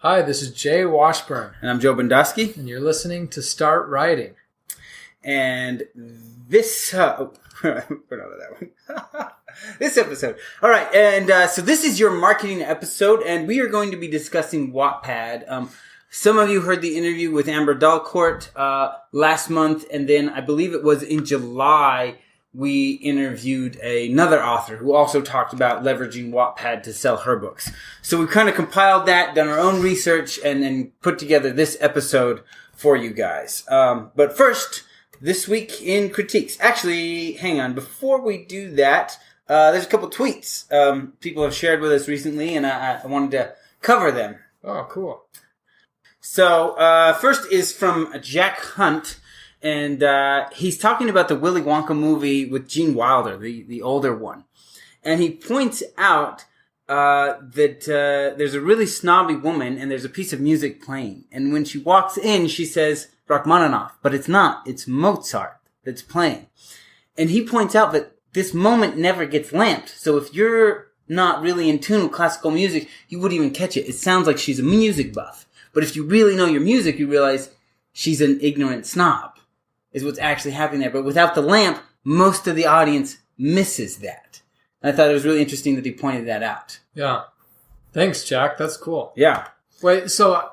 Hi, this is Jay Washburn. And I'm Joe Bondowski. And you're listening to Start Writing. And this... we're not on that one. This episode. All right, and so this is your marketing episode, and we are going to be discussing Wattpad. Some of you heard the interview with Amber Dalcourt last month, and then I believe it was in July we interviewed another author who also talked about leveraging Wattpad to sell her books. So we kind of compiled that, done our own research, and then put together this episode for you guys. But first, this week in critiques. Actually, hang on. Before we do that, there's a couple tweets people have shared with us recently, and I wanted to cover them. Oh, cool. So, first is from Jack Hunt, and he's talking about the Willy Wonka movie with Gene Wilder, the older one. And he points out that there's a really snobby woman, and there's a piece of music playing. And when she walks in, she says, Rachmaninoff, but it's not. It's Mozart that's playing. And he points out that this moment never gets lamped. So if you're not really in tune with classical music, you wouldn't even catch it. It sounds like she's a music buff. But if you really know your music, you realize she's an ignorant snob, is what's actually happening there. But without the lamp, most of the audience misses that. And I thought it was really interesting that he pointed that out. Yeah. Thanks, Jack. That's cool. Yeah. Wait, so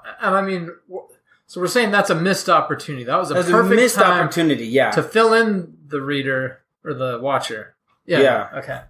we're saying that's a missed opportunity. That was a perfect missed time opportunity, yeah. to fill in the reader or the watcher. Yeah. Okay.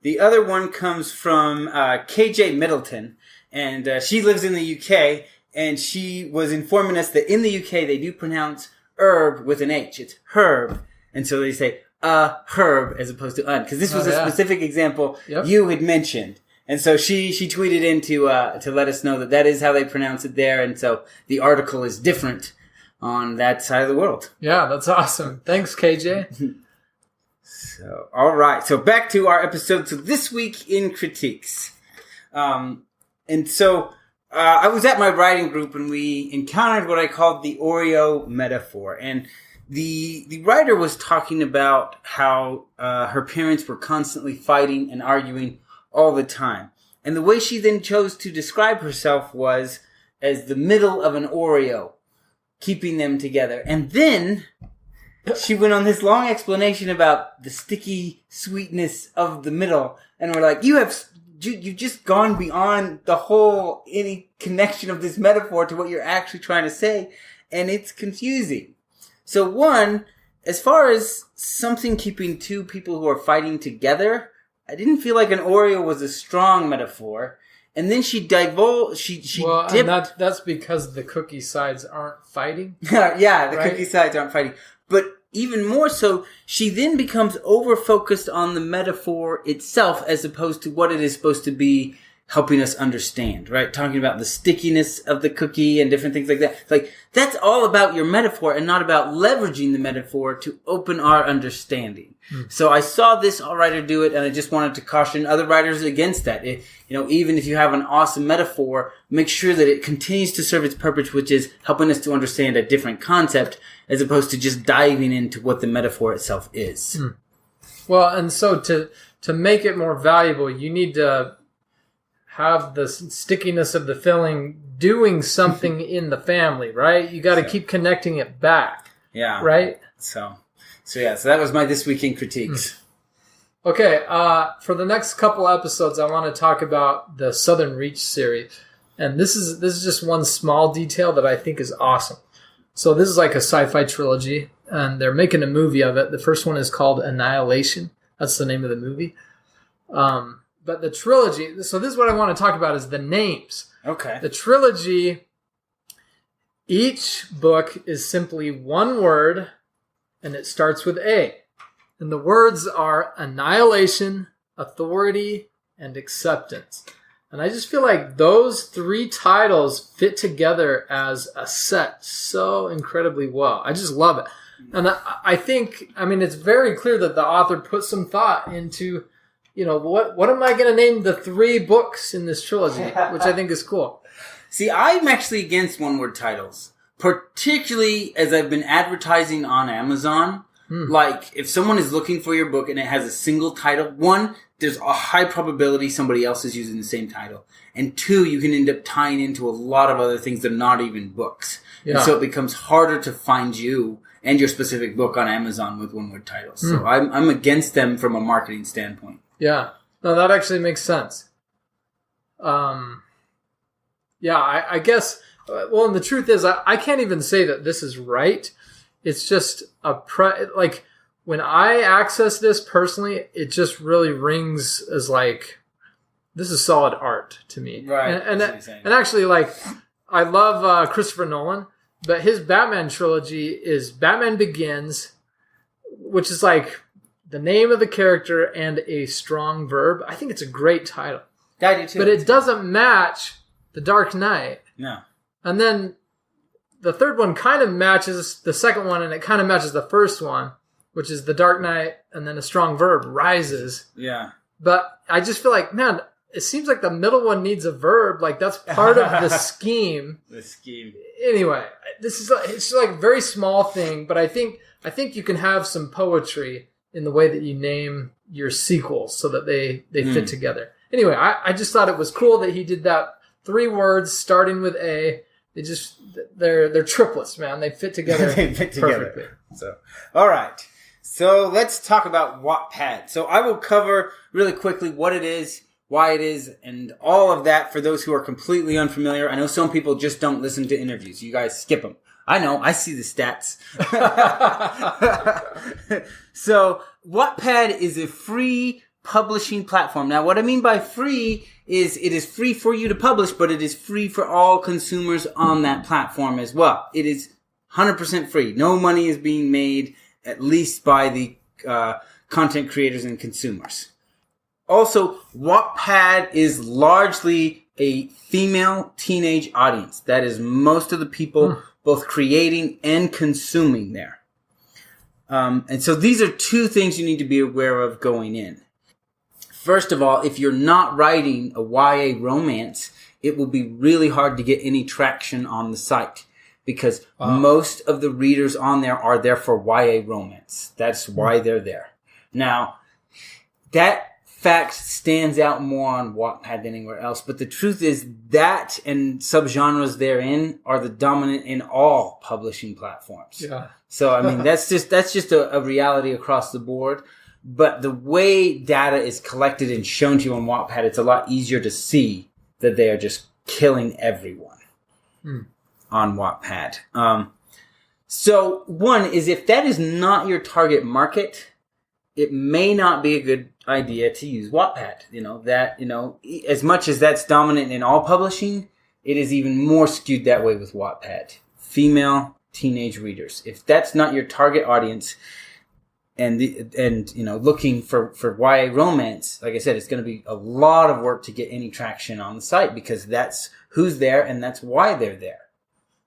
The other one comes from KJ Middleton, and she lives in the UK, and she was informing us that in the UK they do pronounce herb with an H. It's herb, and so they say herb as opposed to un, because this was a specific example you had mentioned. And so she tweeted in to let us know that is how they pronounce it there, and so the article is different on that side of the world. Yeah, that's awesome. Thanks, KJ. So, all right. So back to our episode. So this week in critiques, and so I was at my writing group, and we encountered what I called the Oreo metaphor, and the writer was talking about how her parents were constantly fighting and arguing all the time. And the way she then chose to describe herself was as the middle of an Oreo, keeping them together. And then she went on this long explanation about the sticky sweetness of the middle. And we're like, you've just gone beyond the whole, any connection of this metaphor to what you're actually trying to say. And it's confusing. So one, as far as something keeping two people who are fighting together, I didn't feel like an Oreo was a strong metaphor. And then she divulged, and that's because the cookie sides aren't fighting. Yeah, the cookie sides aren't fighting. But even more so, she then becomes over-focused on the metaphor itself as opposed to what it is supposed to be helping us understand, right? Talking about the stickiness of the cookie and different things like that. Like, that's all about your metaphor and not about leveraging the metaphor to open our understanding. So I saw this writer do it, and I just wanted to caution other writers against that. Even if you have an awesome metaphor, make sure that it continues to serve its purpose, which is helping us to understand a different concept as opposed to just diving into what the metaphor itself is. Well, and so to make it more valuable, you need to have the stickiness of the filling doing something in the family, right? You got to keep connecting it back. Yeah. Right? So that was my This Week in Critiques. Okay, for the next couple episodes, I want to talk about the Southern Reach series. And this is just one small detail that I think is awesome. So this is like a sci-fi trilogy, and they're making a movie of it. The first one is called Annihilation. That's the name of the movie. But the trilogy, so this is what I want to talk about is the names. Okay. The trilogy, each book is simply one word, and it starts with A. And the words are annihilation, authority, and acceptance. And I just feel like those three titles fit together as a set so incredibly well. I just love it. And I think, it's very clear that the author put some thought into, what am I going to name the three books in this trilogy, which I think is cool. See, I'm actually against one-word titles, particularly as I've been advertising on Amazon. Like, if someone is looking for your book and it has a single title, one, there's a high probability somebody else is using the same title. And two, you can end up tying into a lot of other things that are not even books. Yeah. And so it becomes harder to find you and your specific book on Amazon with one-word titles. So I'm against them from a marketing standpoint. Yeah. No, that actually makes sense. I guess, well, and the truth is, I can't even say that this is right. It's just like, when I access this personally, it just really rings as like, this is solid art to me. Right. And actually, like, I love Christopher Nolan, but his Batman trilogy is Batman Begins, which is like the name of the character and a strong verb. I think it's a great title. I do too. But it doesn't match The Dark Knight. No. And then the third one kind of matches the second one, and it kind of matches the first one, which is The Dark Knight, and then a strong verb, rises. Yeah. But I just feel like, man, it seems like the middle one needs a verb. Like, that's part of the scheme. The scheme. Anyway, it's like a very small thing, but I think you can have some poetry in the way that you name your sequels so that they fit together. Anyway, I just thought it was cool that he did that. 3 words starting with A. They're triplets, man. They fit together. They fit perfectly. Together. So, all right. So let's talk about Wattpad. So I will cover really quickly what it is, why it is, and all of that for those who are completely unfamiliar. I know some people just don't listen to interviews. You guys skip them. I know. I see the stats. So Wattpad is a free publishing platform. Now, what I mean by free is it is free for you to publish, but it is free for all consumers on that platform as well. It is 100% free. No money is being made, at least by the content creators and consumers. Also, Wattpad is largely a female teenage audience. That is most of the people both creating and consuming there. And so these are 2 things you need to be aware of going in. First of all, if you're not writing a YA romance, it will be really hard to get any traction on the site because most of the readers on there are there for YA romance. That's why they're there. Now, that fact stands out more on Wattpad than anywhere else, but the truth is that and subgenres therein are the dominant in all publishing platforms. Yeah. So, I mean, that's just a reality across the board. But the way data is collected and shown to you on Wattpad, it's a lot easier to see that they are just killing everyone on Wattpad. So one is if that is not your target market, it may not be a good idea to use Wattpad. As much as that's dominant in all publishing, it is even more skewed that way with Wattpad. Female teenage readers. If that's not your target audience, and looking for YA romance, like I said, it's going to be a lot of work to get any traction on the site because that's who's there and that's why they're there.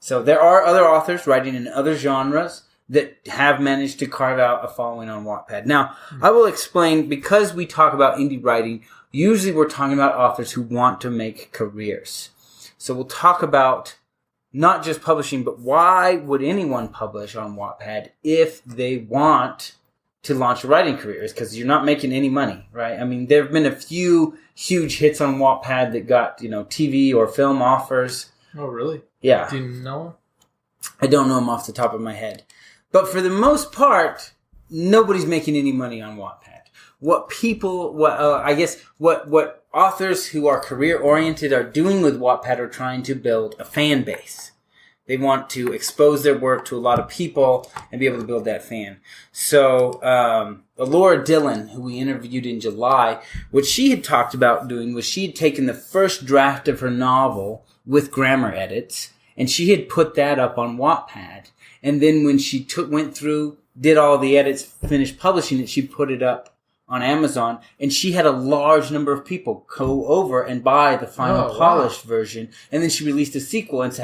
So there are other authors writing in other genres that have managed to carve out a following on Wattpad. Now, I will explain, because we talk about indie writing, usually we're talking about authors who want to make careers. So we'll talk about not just publishing, but why would anyone publish on Wattpad if they want to launch a writing career? Is because you're not making any money, right? I mean, there have been a few huge hits on Wattpad that got, TV or film offers. Oh, really? Yeah. Do you know? I don't know them off the top of my head. But for the most part, nobody's making any money on Wattpad. What authors who are career-oriented are doing with Wattpad are trying to build a fan base. They want to expose their work to a lot of people and be able to build that fan. So, Laura Dillon, who we interviewed in July, what she had talked about doing was she had taken the first draft of her novel with grammar edits, and she had put that up on Wattpad. And then when she went through, did all the edits, finished publishing it, she put it up on Amazon, and she had a large number of people go over and buy the final polished version. And then she released a sequel and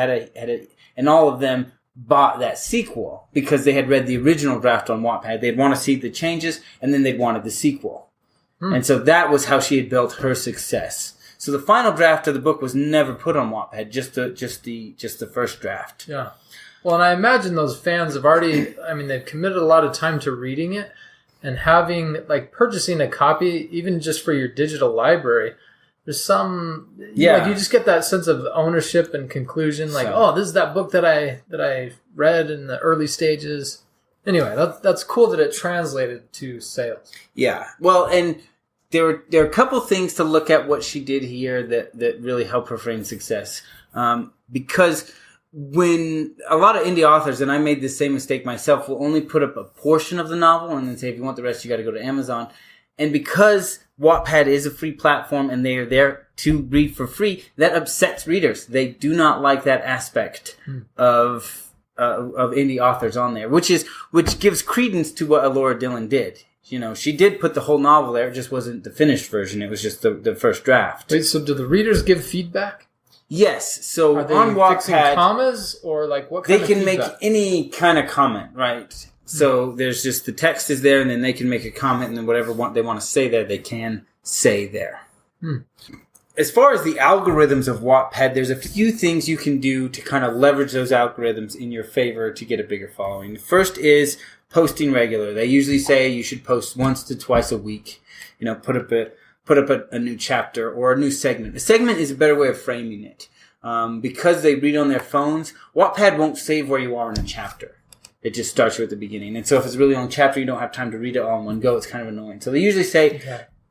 and all of them bought that sequel because they had read the original draft on Wattpad. They'd want to see the changes, and then they'd wanted the sequel. And so that was how she had built her success. So the final draft of the book was never put on Wattpad, just the first draft. Yeah. Well, and I imagine those fans have already, they've committed a lot of time to reading it and having, purchasing a copy, even just for your digital library. There's some, you just get that sense of ownership and conclusion. This is that book that I read in the early stages. Anyway, that's cool that it translated to sales. Yeah. Well, and there are a couple things to look at what she did here that really help her frame success. Because when a lot of indie authors, and I made the same mistake myself, will only put up a portion of the novel and then say, if you want the rest, you got to go to Amazon. And because Wattpad is a free platform and they are there to read for free, that upsets readers. They do not like that aspect of indie authors on there, which gives credence to what Elora Dillon did. She did put the whole novel there. It just wasn't the finished version. It was just the first draft. Wait, so do the readers give feedback? Yes. So are they on fixing Wattpad, commas or what kind they of can feedback? make any kind of comment, right? So there's just the text is there, and then they can make a comment, and then whatever they want to say there, they can say there. As far as the algorithms of Wattpad, there's a few things you can do to kind of leverage those algorithms in your favor to get a bigger following. The first is posting regular. They usually say you should post once to twice a week. Put up a new chapter or a new segment. A segment is a better way of framing it. Because they read on their phones, Wattpad won't save where you are in a chapter. It just starts you at the beginning. And so if it's a really long chapter, you don't have time to read it all in one go. It's kind of annoying. So they usually say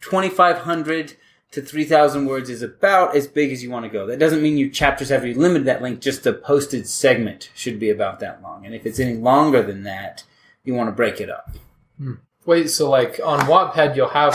2,500 to 3,000 words is about as big as you want to go. That doesn't mean your chapters have to be limited that length. Just the posted segment should be about that long. And if it's any longer than that, you want to break it up. Wait, so on Wattpad, you'll have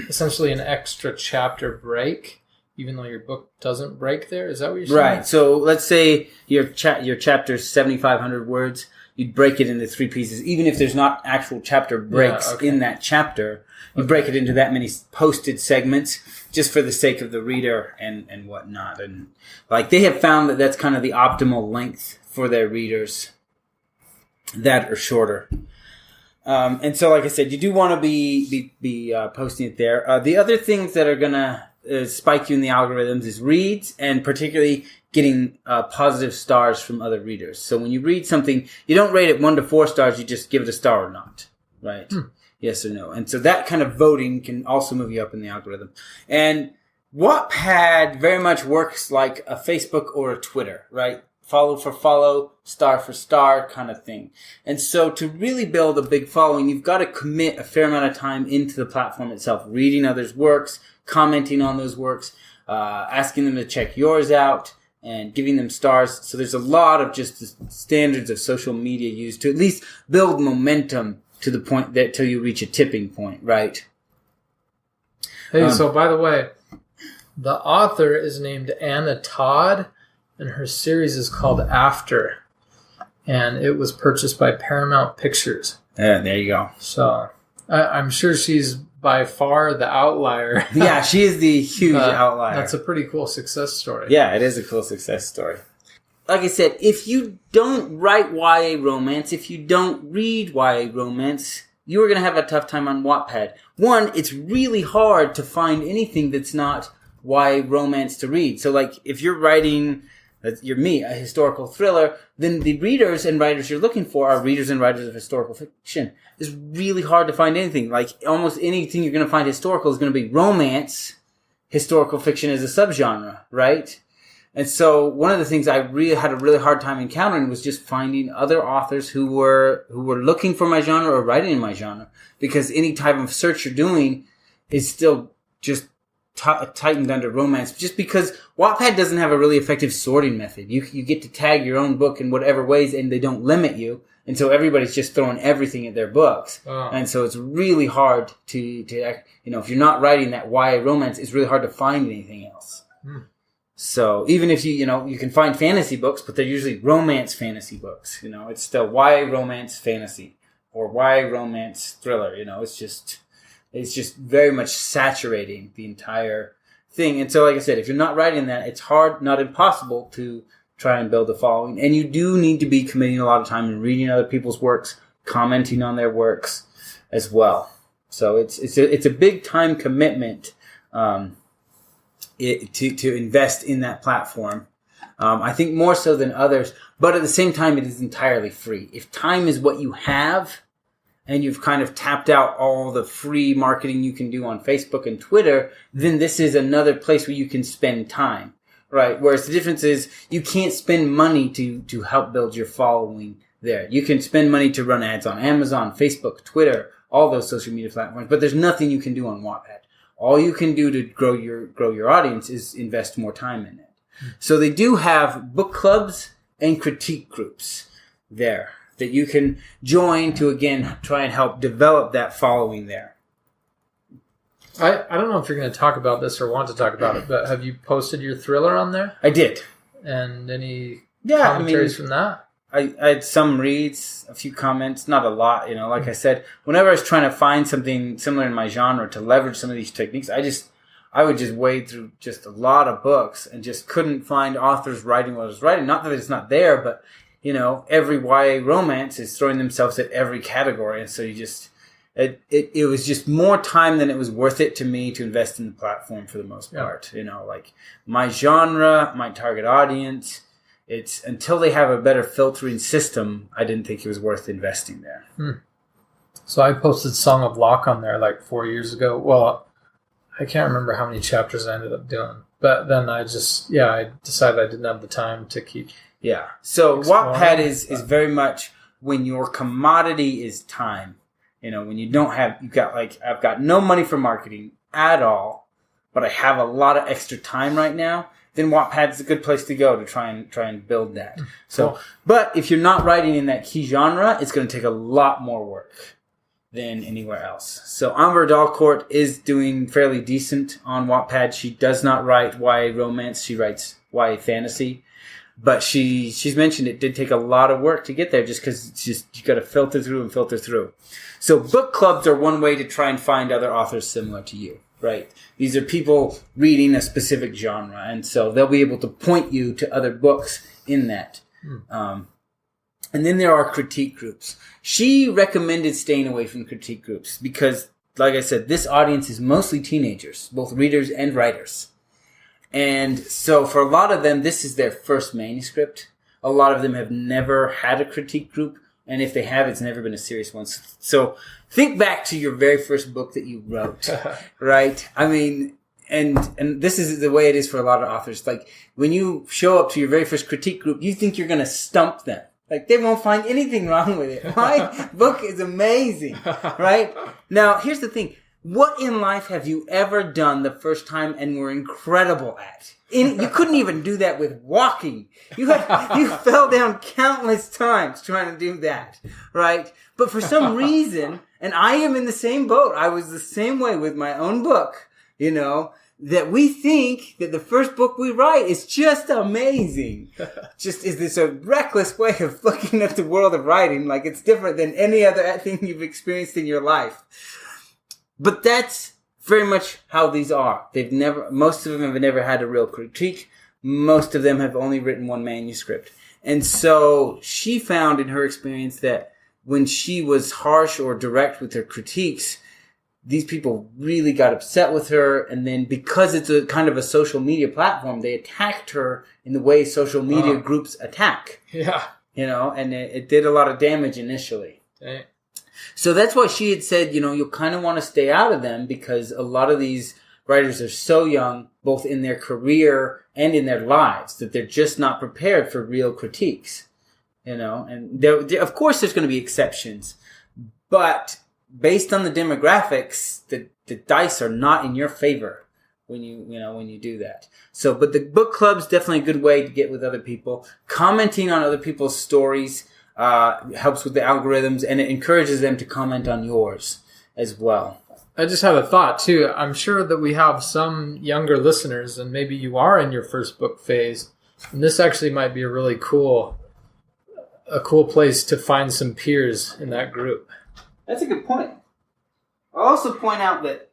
essentially an extra chapter break, even though your book doesn't break there? Is that what you're saying? Right. So let's say your chapter's 7,500 words. You'd break it into 3 pieces. Even if there's not actual chapter breaks in that chapter, you break it into that many posted segments just for the sake of the reader and whatnot. And they have found that that's kind of the optimal length for their readers that are shorter. And so, like I said, you do want to be posting it there. The other things that are going to spike you in the algorithms is reads, and particularly getting positive stars from other readers. So when you read something, you don't rate it 1 to 4 stars, you just give it a star or not, right? Yes or no. And so that kind of voting can also move you up in the algorithm. And Wattpad very much works like a Facebook or a Twitter, right? Follow for follow, star for star kind of thing. And so to really build a big following, you've got to commit a fair amount of time into the platform itself, reading others' works, commenting on those works, asking them to check yours out, and giving them stars. So there's a lot of just the standards of social media used to at least build momentum to the point that till you reach a tipping point, right? Hey, so by the way, the author is named Anna Todd, and her series is called After, and it was purchased by Paramount Pictures. Yeah, there you go. So I'm sure she's by far the outlier. Yeah, she is the huge outlier. That's a pretty cool success story. Yeah, it is a cool success story. Like I said, if you don't write YA romance, if you don't read YA romance, you are going to have a tough time on Wattpad. One, it's really hard to find anything that's not YA romance to read. So if you're writing, a historical thriller, then the readers and writers you're looking for are readers and writers of historical fiction. It's really hard to find anything. Almost anything you're going to find historical is going to be romance. Historical fiction is a subgenre, right? And so one of the things I really had a really hard time encountering was just finding other authors who were looking for my genre or writing in my genre. Because any type of search you're doing is still just tightened under romance, just because Wattpad doesn't have a really effective sorting method. You get to tag your own book in whatever ways, and they don't limit you, and so everybody's just throwing everything at their books. And so it's really hard to if you're not writing that YA romance, it's really hard to find anything else. So even if you can find fantasy books, but they're usually romance fantasy books. It's still YA romance fantasy or YA romance thriller. It's just very much saturating the entire thing. And so, like I said, if you're not writing that, it's hard, not impossible, to try and build a following. And you do need to be committing a lot of time in reading other people's works, commenting on their works as well. So it's a big time commitment to invest in that platform. I think more so than others, but at the same time, it is entirely free. If time is what you have, and you've kind of tapped out all the free marketing you can do on Facebook and Twitter, then this is another place where you can spend time, right? Whereas the difference is you can't spend money to help build your following there. You can spend money to run ads on Amazon, Facebook, Twitter, all those social media platforms, but there's nothing you can do on Wattpad. All you can do to grow your audience is invest more time in it. So they do have book clubs and critique groups there that you can join to, again, try and help develop that following there. I don't know if you're going to talk about this or want to talk about it, but have you posted your thriller on there? I did. And any commentaries from that? I had some reads, a few comments, not a lot. Like I said, whenever I was trying to find something similar in my genre to leverage some of these techniques, I would just wade through just a lot of books and just couldn't find authors writing what I was writing. Not that it's not there, but every YA romance is throwing themselves at every category. And so it was just more time than it was worth it to me to invest in the platform for the most part. Like my genre, my target audience, it's until they have a better filtering system, I didn't think it was worth investing there. So I posted Song of Locke on there like 4 years ago. Well, I can't remember how many chapters I ended up doing. But then I decided I didn't have the time to keep... Yeah. So Wattpad is very much when your commodity is time. When you don't have, I've got no money for marketing at all, but I have a lot of extra time right now, then Wattpad's a good place to go to try and build that. So, cool. But if you're not writing in that key genre, it's going to take a lot more work than anywhere else. So Amber Dalcourt is doing fairly decent on Wattpad. She does not write YA romance. She writes YA fantasy. But she's mentioned it did take a lot of work to get there just because you got to filter through. So book clubs are one way to try and find other authors similar to you, right? These are people reading a specific genre, and so they'll be able to point you to other books in that. And then there are critique groups. She recommended staying away from critique groups because, like I said, this audience is mostly teenagers, both readers and writers. And so for a lot of them, this is their first manuscript. A lot of them have never had a critique group. And if they have, it's never been a serious one. So think back to your very first book that you wrote, right? I mean, and this is the way it is for a lot of authors. Like when you show up to your very first critique group, you think you're going to stump them. Like they won't find anything wrong with it. My book is amazing, right? Now, here's the thing. What in life have you ever done the first time and were incredible at? You couldn't even do that with walking. You fell down countless times trying to do that, right? But for some reason, and I am in the same boat. I was the same way with my own book, that we think that the first book we write is just amazing. Just is this a reckless way of looking at the world of writing, like it's different than any other thing you've experienced in your life. But that's very much how these are. Most of them have never had a real critique. Most of them have only written one manuscript. And so she found in her experience that when she was harsh or direct with her critiques, these people really got upset with her. And then because it's a kind of a social media platform, they attacked her in the way social media groups attack. Yeah. And it did a lot of damage initially. Dang. So that's why she had said, you'll kind of want to stay out of them because a lot of these writers are so young, both in their career and in their lives, that they're just not prepared for real critiques, and of course there's going to be exceptions, but based on the demographics, the dice are not in your favor when you do that. So, but the book club's definitely a good way to get with other people. Commenting on other people's stories helps with the algorithms, and it encourages them to comment on yours as well. I just had a thought, too. I'm sure that we have some younger listeners, and maybe you are in your first book phase, and this actually might be a really cool place to find some peers in that group. That's a good point. I'll also point out that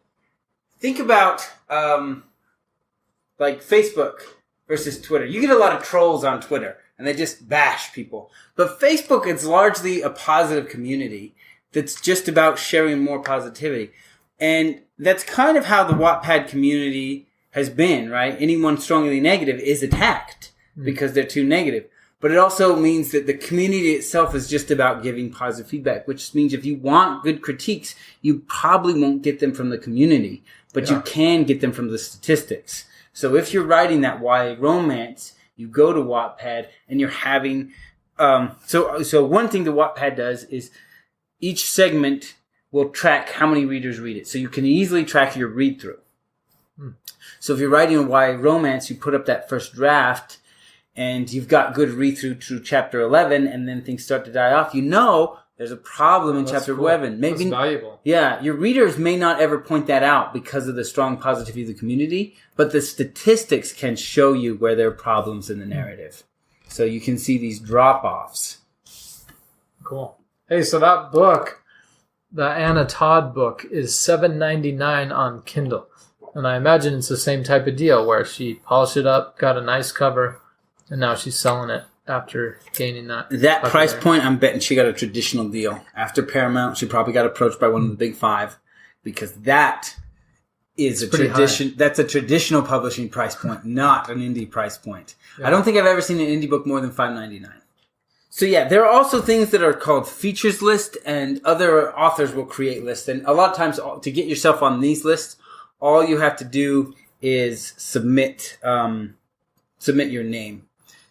think about like Facebook versus Twitter. You get a lot of trolls on Twitter, and they just bash people. But Facebook is largely a positive community that's just about sharing more positivity. And that's kind of how the Wattpad community has been, right? Anyone strongly negative is attacked because they're too negative. But it also means that the community itself is just about giving positive feedback, which means if you want good critiques, you probably won't get them from the community, but you can get them from the statistics. So if you're writing that YA romance, you go to Wattpad and you're having, so one thing that Wattpad does is each segment will track how many readers read it. So you can easily track your read through. So if you're writing a YA romance, you put up that first draft and you've got good read through to chapter 11 and then things start to die off. You know there's a problem in chapter 11. Maybe, that's valuable. Yeah, your readers may not ever point that out because of the strong positivity of the community, but the statistics can show you where there are problems in the narrative. So you can see these drop-offs. Cool. Hey, so that book, the Anna Todd book, is $7.99 on Kindle. And I imagine it's the same type of deal where she polished it up, got a nice cover, and now she's selling it after gaining that. That price point, I'm betting she got a traditional deal. After Paramount, she probably got approached by one of the big five because that is a tradition. That's a traditional publishing price point, not an indie price point. Yeah. I don't think I've ever seen an indie book more than $5.99. So yeah, there are also things that are called features list, and other authors will create lists. And a lot of times, to get yourself on these lists, all you have to do is submit your name.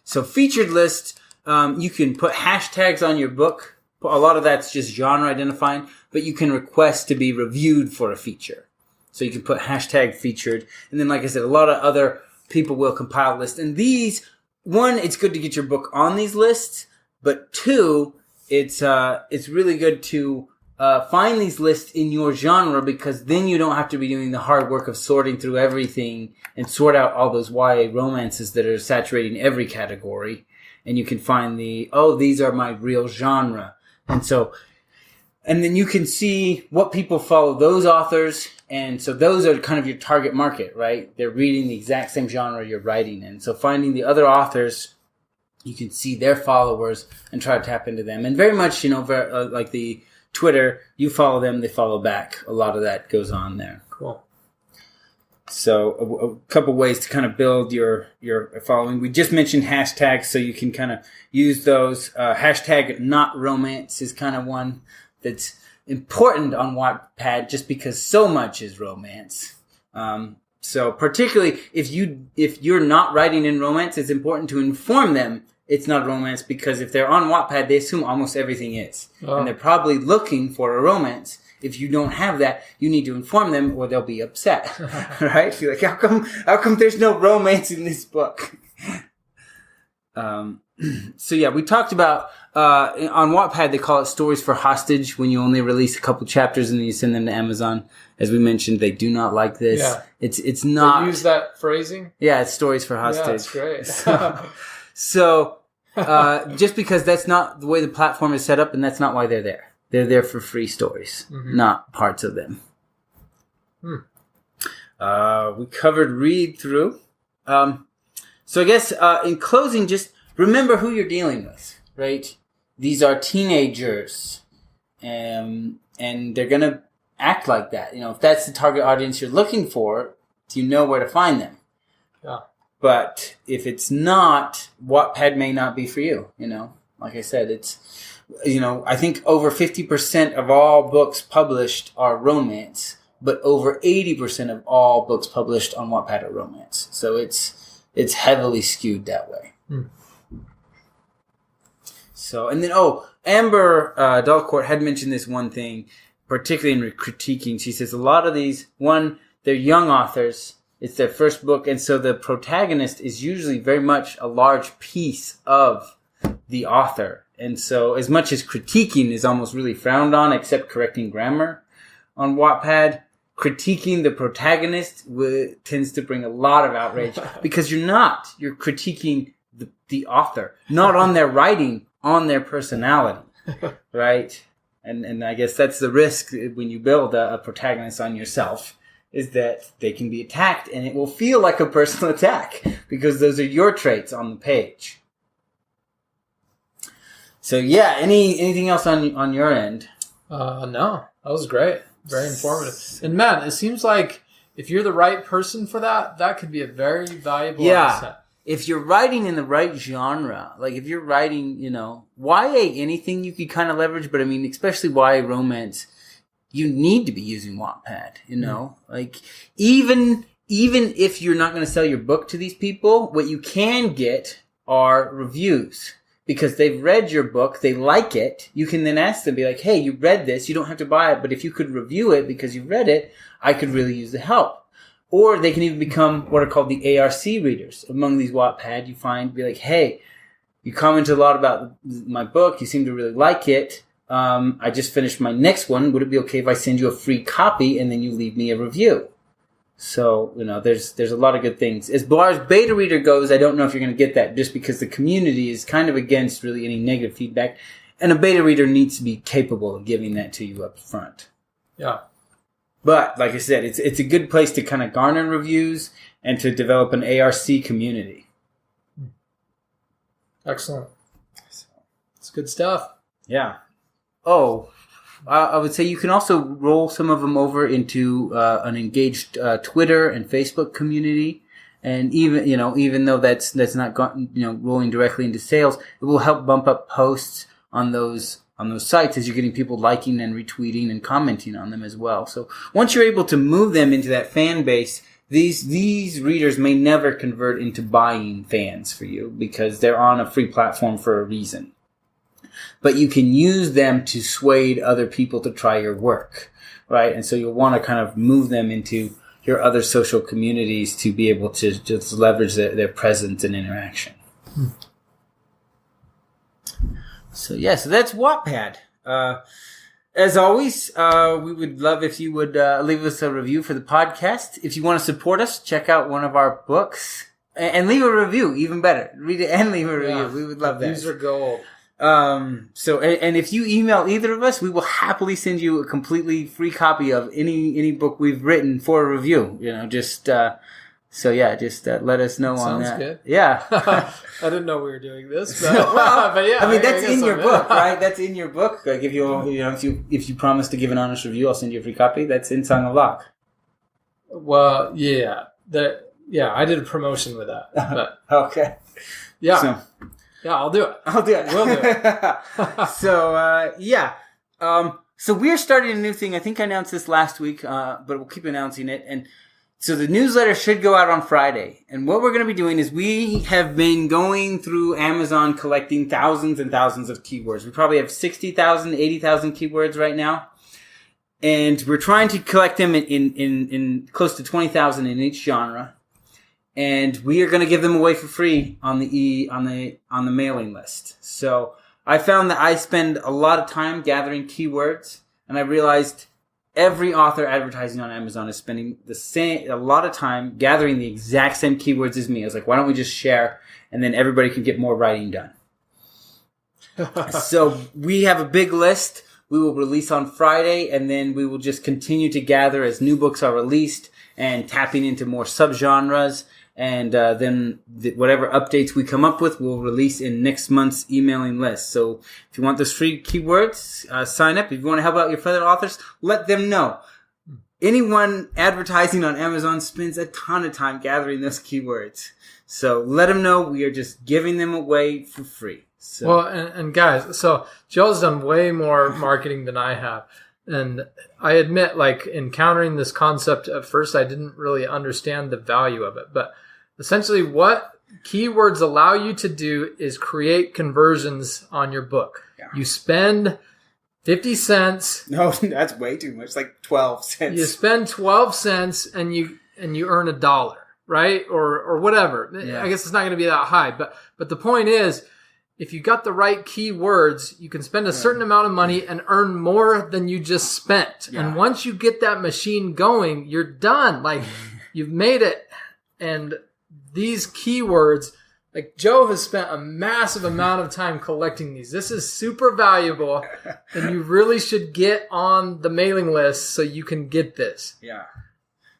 So featured list, you can put hashtags on your book. A lot of that's just genre identifying, but you can request to be reviewed for a feature. So you can put hashtag featured. And then, like I said, a lot of other people will compile lists. And these, one, it's good to get your book on these lists, but two, it's really good to find these lists in your genre, because then you don't have to be doing the hard work of sorting through everything and sort out all those YA romances that are saturating every category. And you can find these are my real genre. And then you can see what people follow those authors. And so those are kind of your target market, right? They're reading the exact same genre you're writing in. So finding the other authors, you can see their followers and try to tap into them. And very much, like the Twitter, you follow them, they follow back. A lot of that goes on there. Cool. So a couple ways to kind of build your following. We just mentioned hashtags, so you can kind of use those. Hashtag not romance is kind of one that's important on Wattpad just because so much is romance. So particularly if you're not writing in romance, it's important to inform them it's not romance, because if they're on Wattpad, they assume almost everything is. Oh. And they're probably looking for a romance. If you don't have that, you need to inform them or they'll be upset. Right? You're like, how come there's no romance in this book? So yeah, we talked about, on Wattpad, they call it stories for hostage when you only release a couple chapters and then you send them to Amazon. As we mentioned, they do not like this. Yeah. It's not. They use that phrasing? Yeah, it's stories for hostage. Yeah, that's great. So just because that's not the way the platform is set up, and that's not why they're there. They're there for free stories, not parts of them. We covered read through. So I guess in closing, just remember who you're dealing with, right? These are teenagers, and they're going to act like that. If that's the target audience you're looking for, you know where to find them. Yeah. But if it's not, Wattpad may not be for you, Like I said, it's, I think over 50% of all books published are romance, but over 80% of all books published on Wattpad are romance. So it's heavily skewed that way. So, and then, Amber Dalcourt had mentioned this one thing, particularly in critiquing. She says a lot of these, they're young authors. It's their first book, and so the protagonist is usually very much a large piece of the author. And so as much as critiquing is almost really frowned on, except correcting grammar on Wattpad, critiquing the protagonist tends to bring a lot of outrage because you're critiquing the author, not on their writing, on their personality, right? And I guess that's the risk when you build a protagonist on yourself, is that they can be attacked and it will feel like a personal attack because those are your traits on the page. So yeah, anything else on your end? No, that was great. Very informative. And man, it seems like if you're the right person for that, that could be a very valuable Yeah. asset. If you're writing in the right genre, like if you're writing, YA anything you could kind of leverage, but I mean, especially YA romance, you need to be using Wattpad, Like even if you're not going to sell your book to these people, what you can get are reviews because they've read your book, they like it. You can then ask them, be like, hey, you read this, you don't have to buy it, but if you could review it because you read it, I could really use the help. Or they can even become what are called the ARC readers. Among these Wattpad, you find, be like, hey, you commented a lot about my book. You seem to really like it. I just finished my next one. Would it be okay if I send you a free copy and then you leave me a review? So, there's a lot of good things. As far as beta reader goes, I don't know if you're going to get that just because the community is kind of against really any negative feedback. And a beta reader needs to be capable of giving that to you up front. Yeah. But, like I said, it's a good place to kind of garner reviews and to develop an ARC community. Excellent. It's good stuff. Yeah. Oh, I would say you can also roll some of them over into an engaged Twitter and Facebook community. And even though that's not rolling directly into sales, it will help bump up posts on those sites as you're getting people liking and retweeting and commenting on them as well. So once you're able to move them into that fan base, these readers may never convert into buying fans for you because they're on a free platform for a reason. But you can use them to sway other people to try your work, right? And so you'll want to kind of move them into your other social communities to be able to just leverage their presence and interaction. So that's Wattpad. As always, we would love if you would leave us a review for the podcast. If you want to support us, check out one of our books and leave a review. Even better, read it and leave a review. Yeah, we would love that. Reviews are gold. So if you email either of us, we will happily send you a completely free copy of any book we've written for a review. Just let us know on that. Sounds good. Yeah. I didn't know we were doing this, but yeah. I mean, that's in your book, right? That's in your book. Like if you promise to give an honest review, I'll send you a free copy. That's in Song of Lock. Well, yeah. I did a promotion with that. But okay. Yeah. So, yeah, I'll do it. We'll do it. So we're starting a new thing. I think I announced this last week, but we'll keep announcing it. And so the newsletter should go out on Friday. And what we're going to be doing is we have been going through Amazon collecting thousands and thousands of keywords. We probably have 60,000, 80,000 keywords right now. And we're trying to collect them in close to 20,000 in each genre. And we are going to give them away for free on the mailing list. So I found that I spend a lot of time gathering keywords, and I realized every author advertising on Amazon is spending a lot of time gathering the exact same keywords as me. I was like, why don't we just share, and then everybody can get more writing done. So we have a big list. We will release on Friday, and then we will just continue to gather as new books are released and tapping into more subgenres. And then whatever updates we come up with, we'll release in next month's emailing list. So if you want those free keywords, sign up. If you want to help out your fellow authors, let them know. Anyone advertising on Amazon spends a ton of time gathering those keywords. So let them know we are just giving them away for free. So. Well, and guys, so Joe's done way more marketing than I have. And I admit, like, encountering this concept at first, I didn't really understand the value of it. But essentially what keywords allow you to do is create conversions on your book. Yeah. You spend 50 cents. No, that's way too much. Like 12 cents. You spend 12 cents and you earn $1, right? Or whatever. Yeah. I guess it's not going to be that high. But the point is, if you got the right keywords, you can spend a certain amount of money and earn more than you just spent. Yeah. And once you get that machine going, you're done. Like, you've made it. And these keywords, like, Joe has spent a massive amount of time collecting these. This is super valuable, and you really should get on the mailing list so you can get this. Yeah.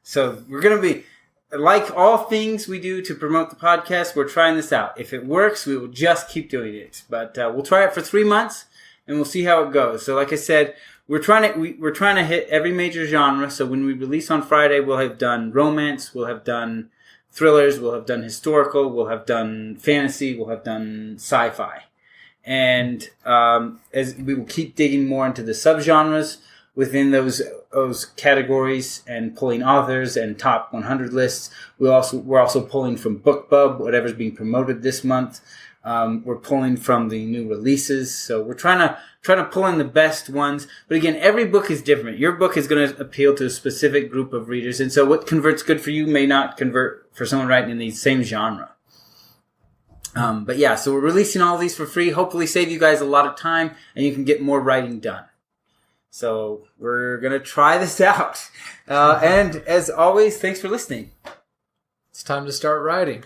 So we're going to be, like all things we do to promote the podcast, we're trying this out. If it works, we will just keep doing it. But we'll try it for 3 months. and we'll see how it goes. So like I said, we're trying to hit every major genre. So when we release on Friday, we'll have done romance, we'll have done thrillers, we'll have done historical, we'll have done fantasy, we'll have done sci-fi. And as we will keep digging more into the subgenres within those categories and pulling authors and top 100 lists. We're also pulling from BookBub, whatever's being promoted this month. We're pulling from the new releases, so we're trying to pull in the best ones. But again, every book is different. Your book is going to appeal to a specific group of readers, and so what converts good for you may not convert for someone writing in the same genre. But yeah, so we're releasing all these for free. Hopefully, save you guys a lot of time, and you can get more writing done. So we're gonna try this out, and as always, thanks for listening. It's time to start writing.